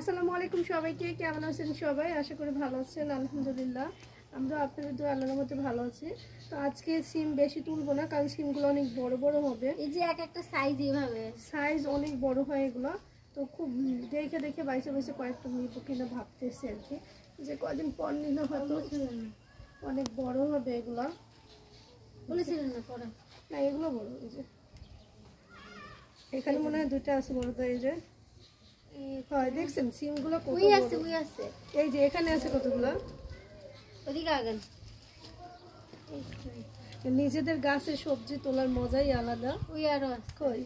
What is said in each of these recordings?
আসসালামু আলাইকুম সবাইকে, কেমন আছেন সবাই? আশা করি ভালো আছেন। আলহামদুলিল্লাহ আমরা আপনাদের দোয়া আল্লাহর মধ্যে ভালো আছি। তো আজকে সিম বেশি তুলবো না, কারণ সিমগুলো অনেক বড় বড় হবে। এই যে এক একটা সাইজ এইভাবে সাইজ অনেক বড় হয় এগুলো, তো খুব দেখে দেখে বাইসে বাইসে কয়েকটা নিব কিনা ভাবতেছি আর কি, যে কদিন পর নিলে হয়তো অনেক বড় হবে এগুলো। বলেছিলেন না পরে না এগুলো বড়, এই যে এখানে মনে হয় দুইটা আছে বড়। তো এই যে হয় দেখছেন সিমগুলো কত ওই আছে ওই আছে, এই যে এখানে আছে কতগুলো। ওদিকে আগান। নিজেদের গাছের সবজি তোলার মজাই আলাদা। ওই আরো আছে কই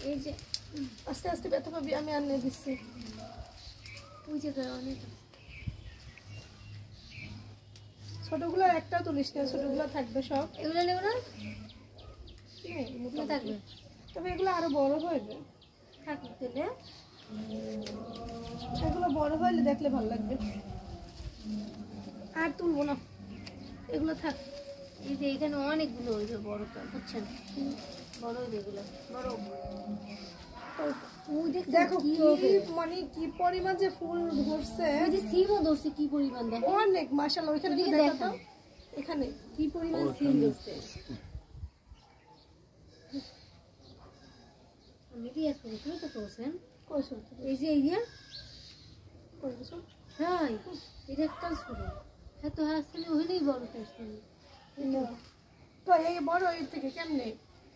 এই যে আস্তে আস্তে ব্যথা পাবি, আমি আনিয়ে দিচ্ছি। ওই যে অনেক ছোটগুলো একটাও তুলিস না, ছোটগুলো থাকবে সব। এগুলো নেব না, মোটা থাকবে তবে এগুলো আরো বড় হইবে। থাকুক দিলে এগুলো বড় হইলে দেখলে ভালো লাগবে। আর তুলবো না, এগুলো থাক। এই যে এখানে অনেকগুলো ওই যে বড় তো বুঝছেন, বড় যেগুলো বড় ওই দেখো কি মানে কি পরিমাণ যে ফুল ধরছে। ওই যে সিমও ধরছে কি পরিমাণ, দেখো অনেক মাশাআল্লাহ। ওইখানে ওদিকে দেখো দেখো তো, এখানে কি পরিমাণ সিম ধরছে। আমি দিয়ে শুরু তো করছেন কইছো এই যে ইয়া কইছো হ্যাঁ এটা একটা শুরু হ্যাঁ তো আসলে ওইটাই বড় করছে। না তো এই বড় এর থেকে কেমনে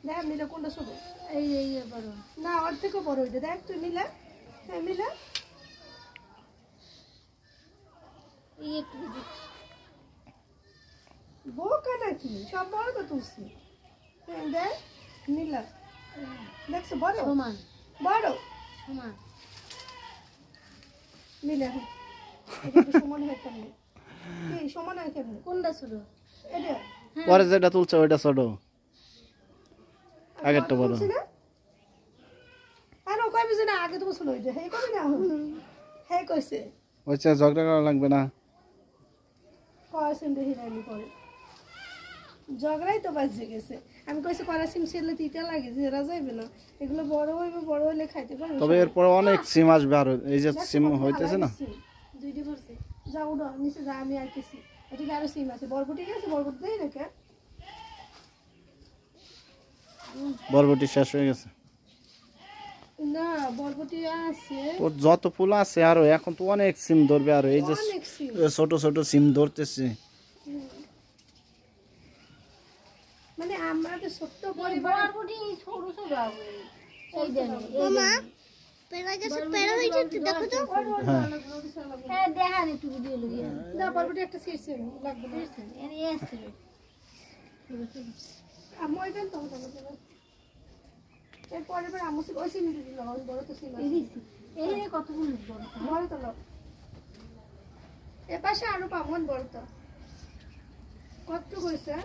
দেখ মিলা কোনটা ছোট? এই এই বড় না ওর থেকে বড় ওইটা দেখ তুই মিলা। হ্যাঁ মিলা এই একটু বোকা নাকি, সব বড় তো তুলছি। হ্যাঁ দেখ মিলা, দেখছো বড় সমান বড় সমান মিলা। হ্যাঁ এটা তো সমান হয় কেমনে? কি সমান হয় কেমনে? কোনটা ছোট? এটা পরে যেটা তুলছে ওইটা ছোট, আগেরটা বড়। আর ও কইবে যে না আগে তো ছিল ওইটা, হে কইবে না হ্যাঁ কইছে ওইটা ঝগড়া করা লাগবে না। করাসিম দেখি রাইনি পরে ঝগড়াই তো বাজে গেছে। আমি কইছি করাসিম ছেলে তিতা লাগে, জেরা যাইবে না। এগুলো বড় হইবে, বড় হইলে খাইতে পারবে। তবে এরপর অনেক সিম আসবে, আর এই যে সিম হইতেছে না। দুইটি পড়ছে যা উঠো নিচে যা, আমি আইতেছি। এদিকে আরো সিম আছে, বরবটি আছে, বরবটি দেই রেখে। বরবটি শেষ হয়ে গেছে। না বরবটি আছে, ওর যত ফুল আছে আরো এখন তো অনেক সিম ধরবে। আর এই যে অনেক সিম ছোট ছোট সিম ধরতেছে। মানে আমরা তো ছোট্ট বরবটি ছোট ছোট হবে এই দেন মামা পেরা গেছে, পেরা হইছে দেখো তো। হ্যাঁ দেখান একটু ভিডিও লইয়া না বরবটি একটা ছিড়ছে লাগবে না। এর এসে আমি ওই দেন তো এরপরে এবার আমি ওই সিম দিল বড় তো সিম এই দিছি এই কতগুলো বড় বড় তো লোক এ পাশে আরো পাবন বড় তো কত কইছে